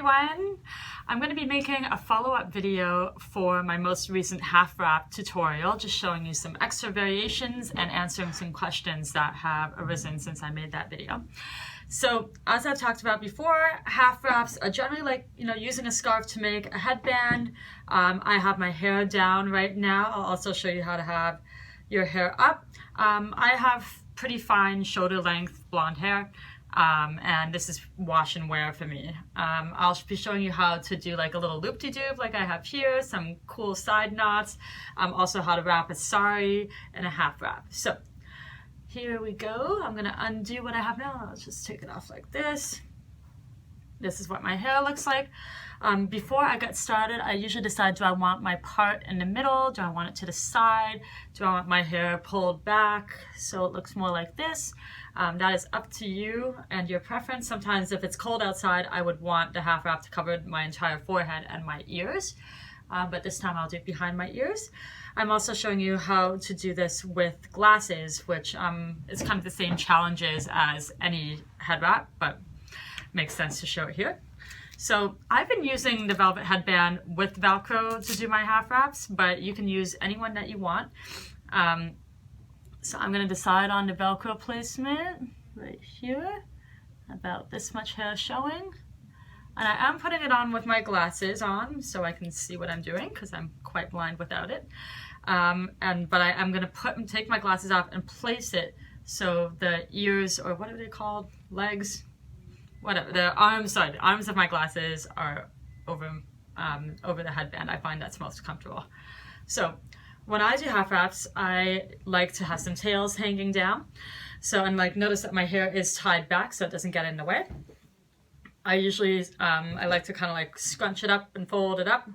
everyone! I'm going to be making a follow-up video for my most recent half wrap tutorial, just showing you some extra variations and answering some questions that have arisen since I made that video. So as I've talked about before, half wraps are generally like, using a scarf to make a headband. I have my hair down right now. I'll also show you how to have your hair up. I have pretty fine shoulder length blonde hair. And this is wash and wear for me. I'll be showing you how to do like a little loop-de-doop like I have here, some cool side knots, also how to wrap a sari and a half wrap. So here we go. I'm gonna undo what I have now. Let's just take it off like this. This is what my hair looks like. Before I get started, I usually decide, do I want my part in the middle? Do I want it to the side? Do I want my hair pulled back so it looks more like this? That is up to you and your preference. Sometimes if it's cold outside, I would want the half wrap to cover my entire forehead and my ears. But this time I'll do it behind my ears. I'm also showing you how to do this with glasses, which is kind of the same challenges as any head wrap, but makes sense to show it here. So I've been using the velvet headband with Velcro to do my half wraps, but you can use any one that you want. So I'm going to decide on the Velcro placement right here, about this much hair showing. And I am putting it on with my glasses on so I can see what I'm doing because I'm quite blind without it. But I am going to take my glasses off and place it so the ears, or what are they called? Legs? Whatever, the arms of my glasses are over the headband. I find that's most comfortable. So when I do half wraps, I like to have some tails hanging down. So, and notice that my hair is tied back so it doesn't get in the way. I usually, I like to kind of scrunch it up and fold it up.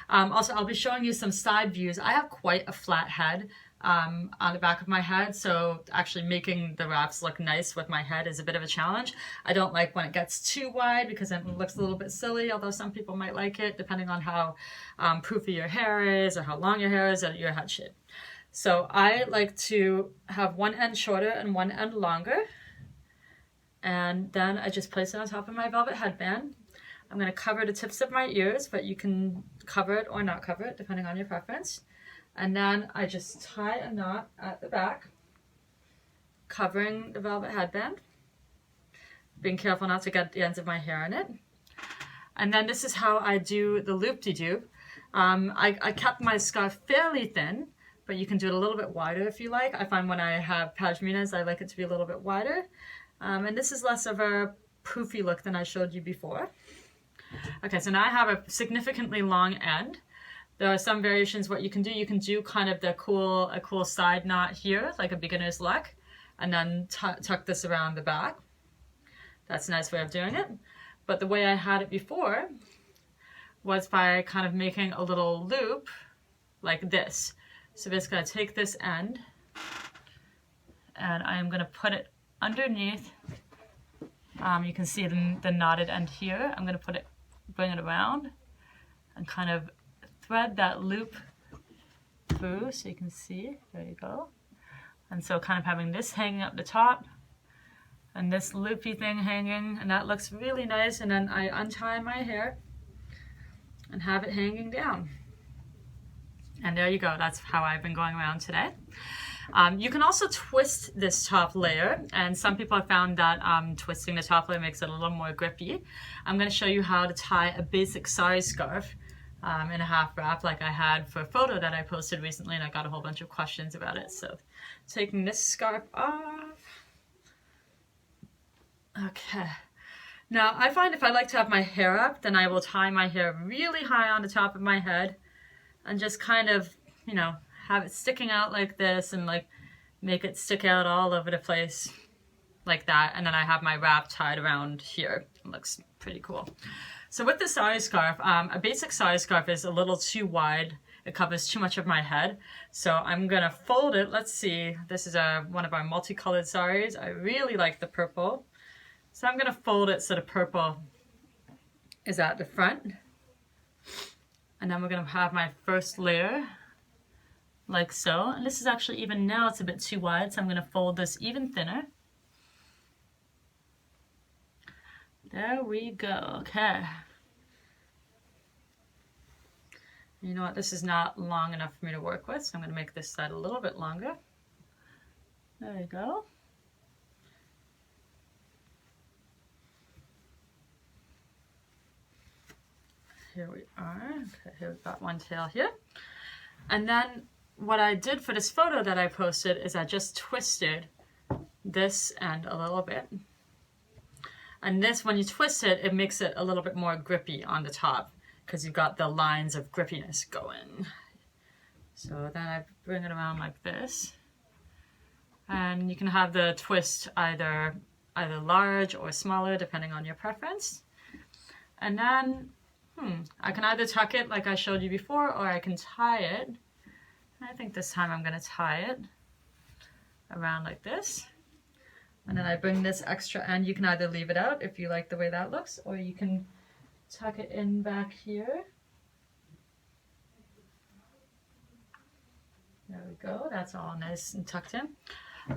Also, I'll be showing you some side views. I have quite a flat head on the back of my head, so actually making the wraps look nice with my head is a bit of a challenge. I don't like when it gets too wide because then it looks a little bit silly, although some people might like it depending on how poofy your hair is or how long your hair is or your head shape. So I like to have one end shorter and one end longer, and then I just place it on top of my velvet headband. I'm going to cover the tips of my ears, but you can cover it or not cover it depending on your preference. And then I just tie a knot at the back, covering the velvet headband, being careful not to get the ends of my hair in it. And then this is how I do the loop-de-doop. I kept my scarf fairly thin, but you can do it a little bit wider if you like. I find when I have pashminas, I like it to be a little bit wider. And this is less of a poofy look than I showed you before. Okay, so now I have a significantly long end. There are some variations what you can do kind of a cool side knot here, like a beginner's luck, and then tuck this around the back. That's a nice way of doing it. But the way I had it before was by kind of making a little loop like this. So basically I take this end and I am going to put it underneath. You can see the knotted end here. I'm going to bring it around and kind of thread that loop through so you can see. There you go. And so kind of having this hanging up the top and this loopy thing hanging, and that looks really nice. And then I untie my hair and have it hanging down. And there you go. That's how I've been going around today. You can also twist this top layer, and some people have found that twisting the top layer makes it a little more grippy. I'm going to show you how to tie a basic sari scarf in a half wrap like I had for a photo that I posted recently, and I got a whole bunch of questions about it. So taking this scarf off. Okay. Now I find if I like to have my hair up, then I will tie my hair really high on the top of my head and just kind of, have it sticking out like this and make it stick out all over the place like that. And then I have my wrap tied around here. It looks pretty cool. So with the sari scarf, a basic sari scarf is a little too wide. It covers too much of my head. So I'm going to fold it. Let's see. This is one of our multicolored saris. I really like the purple. So I'm going to fold it so the purple is at the front. And then we're going to have my first layer like so. And this is actually, even now it's a bit too wide, so I'm going to fold this even thinner. There we go. Okay. You know what, this is not long enough for me to work with, so I'm going to make this side a little bit longer. There you go. Here we are. Okay, here we've got one tail here. And then what I did for this photo that I posted is I just twisted this end a little bit. And this, when you twist it, it makes it a little bit more grippy on the top because you've got the lines of grippiness going. So then I bring it around like this. And you can have the twist either large or smaller depending on your preference. And then I can either tuck it like I showed you before, or I can tie it. I think this time I'm going to tie it around like this. And then I bring this extra end. You can either leave it out if you like the way that looks, or you can tuck it in back here. There we go. That's all nice and tucked in.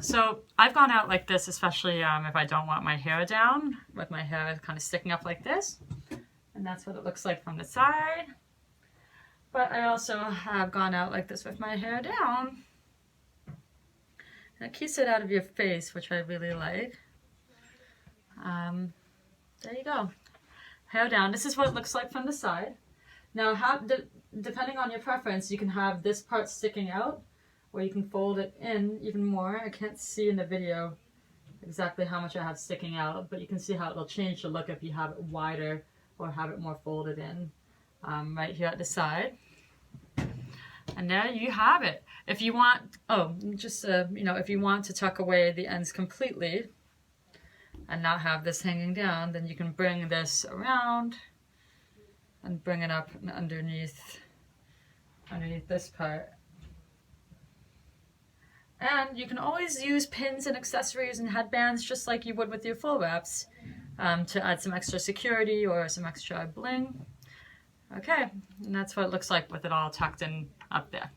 So I've gone out like this, especially if I don't want my hair down, with my hair kind of sticking up like this. And that's what it looks like from the side. But I also have gone out like this with my hair down. And it keeps it out of your face, which I really like. There you go. Hair down. This is what it looks like from the side. Now, depending on your preference, you can have this part sticking out, or you can fold it in even more. I can't see in the video exactly how much I have sticking out, but you can see how it'll change the look if you have it wider or have it more folded in right here at the side. And there you have it. If you want, if you want to tuck away the ends completely and not have this hanging down, then you can bring this around and bring it up underneath this part. And you can always use pins and accessories and headbands just like you would with your full wraps to add some extra security or some extra bling. Okay, and that's what it looks like with it all tucked in up there.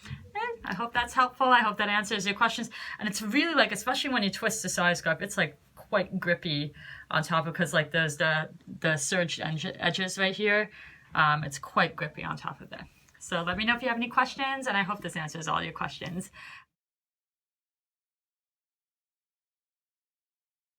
And I hope that's helpful. I hope that answers your questions. And it's really like, especially when you twist the side scarf, it's like quite grippy on top because like there's the serged edges right here. It's quite grippy on top of there. So let me know if you have any questions, and I hope this answers all your questions.